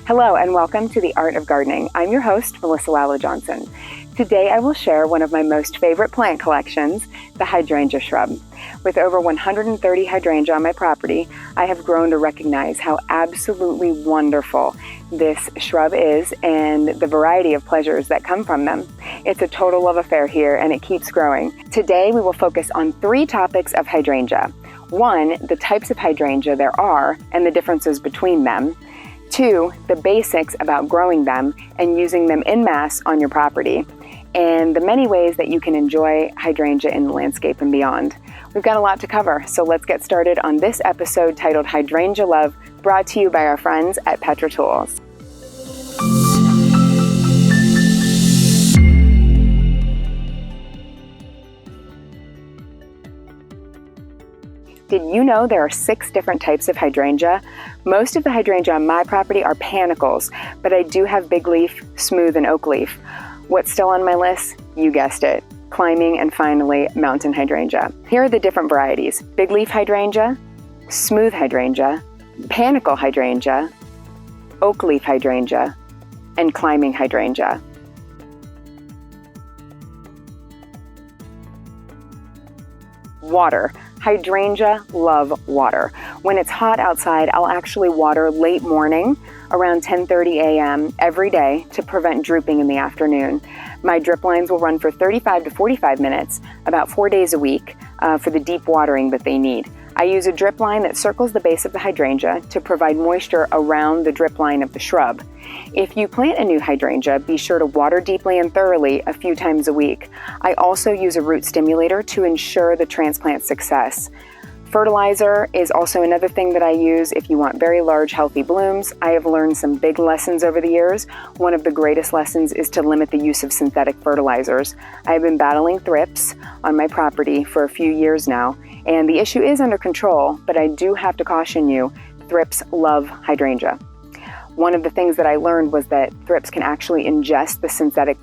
Hello and welcome to The Art of Gardening. I'm your host, Melissa Lala-Johnson. Today I will share one of my most favorite plant collections, the hydrangea shrub. With over 130 hydrangea on my property, I have grown to recognize how absolutely wonderful this shrub is and the variety of pleasures that come from them. It's a total love affair here and it keeps growing. Today we will focus on 3 topics of hydrangea. 1, the types of hydrangea there are and the differences between them. 2, the basics about growing them and using them en masse on your property, and the many ways that you can enjoy hydrangea in the landscape and beyond. We've got a lot to cover, so let's get started on this episode titled Hydrangea Love, brought to you by our friends at Petra Tools. Did you know there are 6 different types of hydrangea? Most of the hydrangea on my property are panicles, but I do have big leaf, smooth, and oak leaf. What's still on my list? You guessed it, climbing, and finally, mountain hydrangea. Here are the different varieties: big leaf hydrangea, smooth hydrangea, panicle hydrangea, oak leaf hydrangea, and climbing hydrangea. Water. Hydrangea love water. When it's hot outside, I'll actually water late morning, around 10:30 a.m. every day to prevent drooping in the afternoon. My drip lines will run for 35 to 45 minutes, about 4 days a week, for the deep watering that they need. I use a drip line that circles the base of the hydrangea to provide moisture around the drip line of the shrub. If you plant a new hydrangea, be sure to water deeply and thoroughly a few times a week. I also use a root stimulator to ensure the transplant success. Fertilizer is also another thing that I use if you want very large, healthy blooms. I have learned some big lessons over the years. One of the greatest lessons is to limit the use of synthetic fertilizers. I have been battling thrips on my property for a few years now, and the issue is under control, but I do have to caution you, thrips love hydrangea. One of the things that I learned was that thrips can actually ingest the synthetic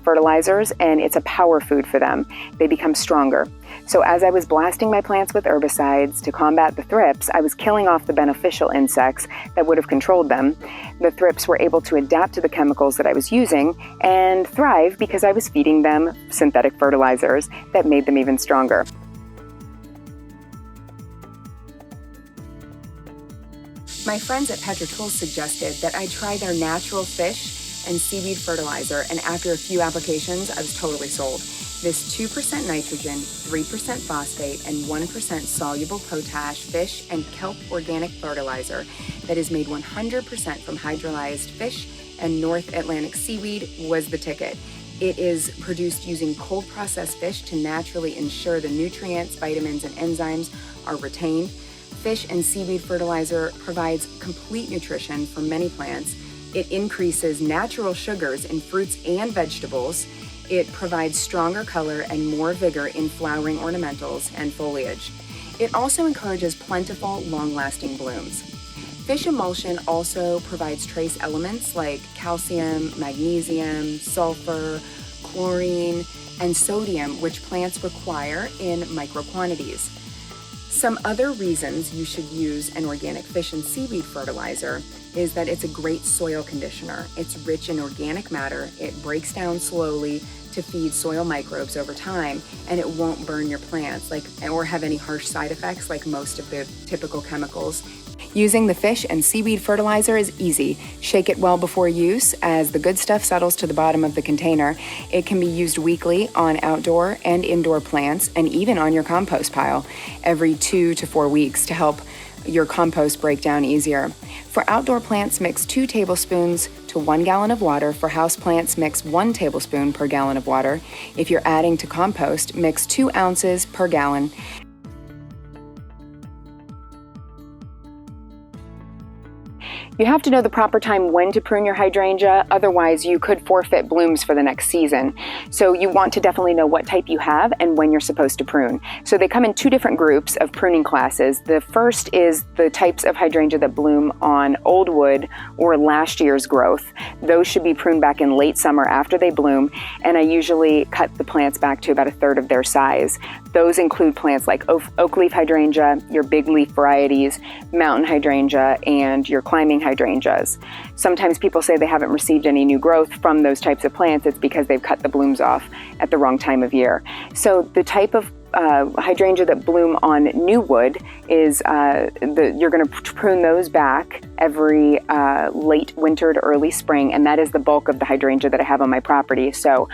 fertilizers, and it's a power food for them. They become stronger. So as I was blasting my plants with herbicides to combat the thrips, I was killing off the beneficial insects that would have controlled them. The thrips were able to adapt to the chemicals that I was using and thrive because I was feeding them synthetic fertilizers that made them even stronger. My friends at Petra Tools suggested that I try their natural fish and seaweed fertilizer, and after a few applications, I was totally sold. This 2% nitrogen, 3% phosphate, and 1% soluble potash fish and kelp organic fertilizer that is made 100% from hydrolyzed fish and North Atlantic seaweed was the ticket. It is produced using cold processed fish to naturally ensure the nutrients, vitamins, and enzymes are retained. Fish and seaweed fertilizer provides complete nutrition for many plants. It increases natural sugars in fruits and vegetables. It provides stronger color and more vigor in flowering ornamentals and foliage. It also encourages plentiful, long-lasting blooms. Fish emulsion also provides trace elements like calcium, magnesium, sulfur, chlorine, and sodium, which plants require in micro quantities. Some other reasons you should use an organic fish and seaweed fertilizer is that it's a great soil conditioner. It's rich in organic matter, it breaks down slowly to feed soil microbes over time, and it won't burn your plants or have any harsh side effects like most of the typical chemicals. Using the fish and seaweed fertilizer is easy. Shake it well before use as the good stuff settles to the bottom of the container. It can be used weekly on outdoor and indoor plants and even on your compost pile every 2 to 4 weeks to help your compost break down easier. For outdoor plants, mix 2 tablespoons to 1 gallon of water. For house plants, mix 1 tablespoon per gallon of water. If you're adding to compost, mix 2 ounces per gallon. You have to know the proper time when to prune your hydrangea, otherwise you could forfeit blooms for the next season. So you want to definitely know what type you have and when you're supposed to prune. So they come in 2 different groups of pruning classes. The first is the types of hydrangea that bloom on old wood or last year's growth. Those should be pruned back in late summer after they bloom, and I usually cut the plants back to about 1/3 of their size. Those include plants like oak leaf hydrangea, your big leaf varieties, mountain hydrangea, and your climbing hydrangeas. Sometimes people say they haven't received any new growth from those types of plants. It's because they've cut the blooms off at the wrong time of year. So the type of hydrangea that bloom on new wood is you're going to prune those back every late winter to early spring, and that is the bulk of the hydrangea that I have on my property. So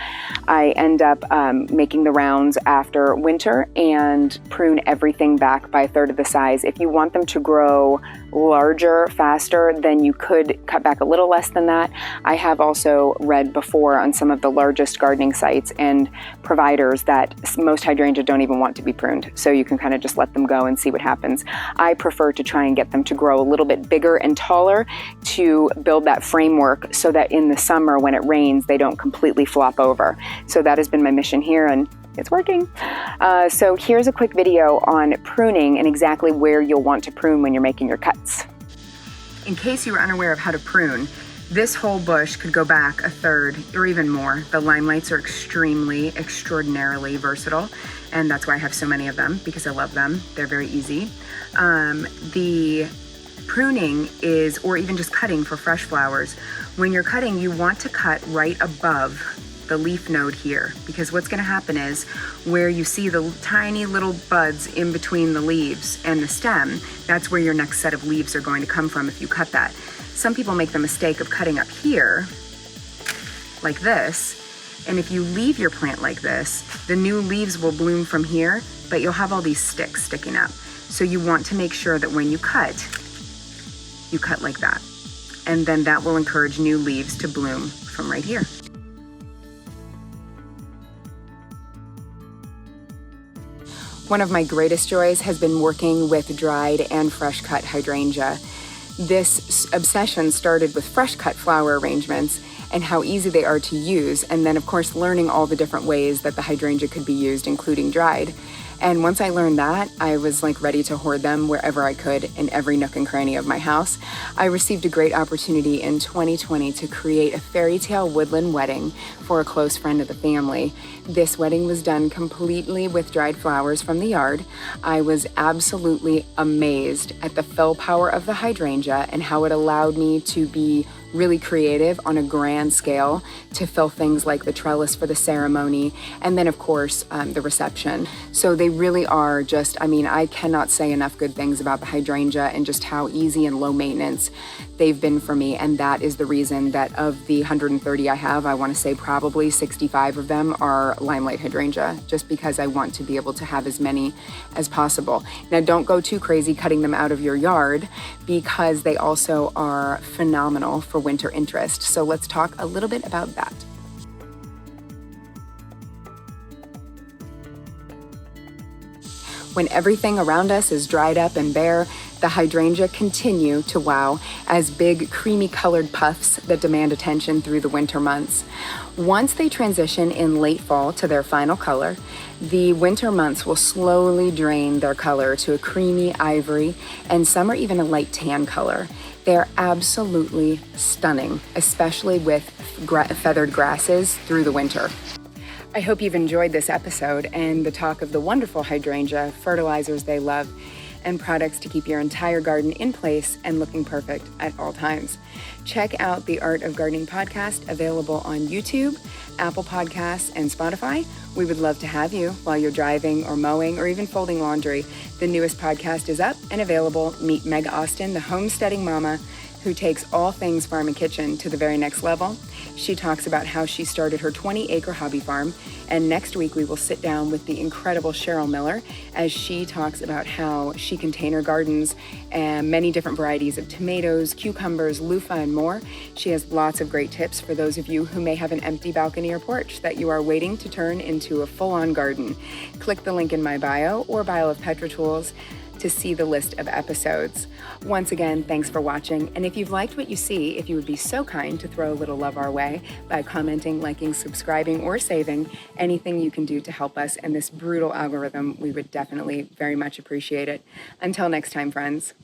I end up making the rounds after winter and prune everything back by a third of the size. If you want them to grow larger, faster, then you could cut back a little less than that. I have also read before on some of the largest gardening sites and providers that most hydrangea don't even want to be pruned. So you can kind of just let them go and see what happens. I prefer to try and get them to grow a little bit bigger and taller to build that framework so that in the summer when it rains, they don't completely flop over. So that has been my mission here, and it's working. So here's a quick video on pruning and exactly where you'll want to prune when you're making your cuts. In case you were unaware of how to prune, this whole bush could go back a third or even more. The limelights are extraordinarily versatile, and that's why I have so many of them, because I love them. They're very easy. The pruning is, or even just cutting for fresh flowers, when you're cutting, you want to cut right above the leaf node here, because what's going to happen is where you see the tiny little buds in between the leaves and the stem, that's where your next set of leaves are going to come from if you cut that. Some people make the mistake of cutting up here like this, and if you leave your plant like this, the new leaves will bloom from here, but you'll have all these sticks sticking up. So you want to make sure that when you cut like that, and then that will encourage new leaves to bloom from right here. One of my greatest joys has been working with dried and fresh cut hydrangea. This obsession started with fresh cut flower arrangements and how easy they are to use, and then of course learning all the different ways that the hydrangea could be used, including dried. And once I learned that, I was like ready to hoard them wherever I could in every nook and cranny of my house. I received a great opportunity in 2020 to create a fairy tale woodland wedding for a close friend of the family. This wedding was done completely with dried flowers from the yard. I was absolutely amazed at the fill power of the hydrangea and how it allowed me to be really creative on a grand scale to fill things like the trellis for the ceremony, and then of course the reception. So they really are just, I mean, I cannot say enough good things about the hydrangea and just how easy and low maintenance they've been for me. And that is the reason that of the 130 I have, I want to say probably 65 of them are limelight hydrangea, just because I want to be able to have as many as possible. Now don't go too crazy cutting them out of your yard, because they also are phenomenal for winter interest. So let's talk a little bit about that. When everything around us is dried up and bare, the hydrangea continue to wow as big creamy colored puffs that demand attention through the winter months. Once they transition in late fall to their final color, the winter months will slowly drain their color to a creamy ivory, and some are even a light tan color. They're absolutely stunning, especially with feathered grasses through the winter. I hope you've enjoyed this episode and the talk of the wonderful hydrangea, fertilizers they love, and products to keep your entire garden in place and looking perfect at all times. Check out the Art of Gardening podcast, available on YouTube, Apple Podcasts, and Spotify. We would love to have you while you're driving or mowing or even folding laundry. The newest podcast is up and available. Meet Meg Austin, the homesteading mama, who takes all things farm and kitchen to the very next level. She talks about how she started her 20-acre hobby farm, and next week we will sit down with the incredible Cheryl Miller as she talks about how she container gardens and many different varieties of tomatoes, cucumbers, loofah, and more. She has lots of great tips for those of you who may have an empty balcony or porch that you are waiting to turn into a full-on garden. Click the link in my bio or bio of Petra Tools to see the list of episodes. Once again, thanks for watching. And if you've liked what you see, if you would be so kind to throw a little love our way by commenting, liking, subscribing, or saving, anything you can do to help us and this brutal algorithm, we would definitely very much appreciate it. Until next time, friends.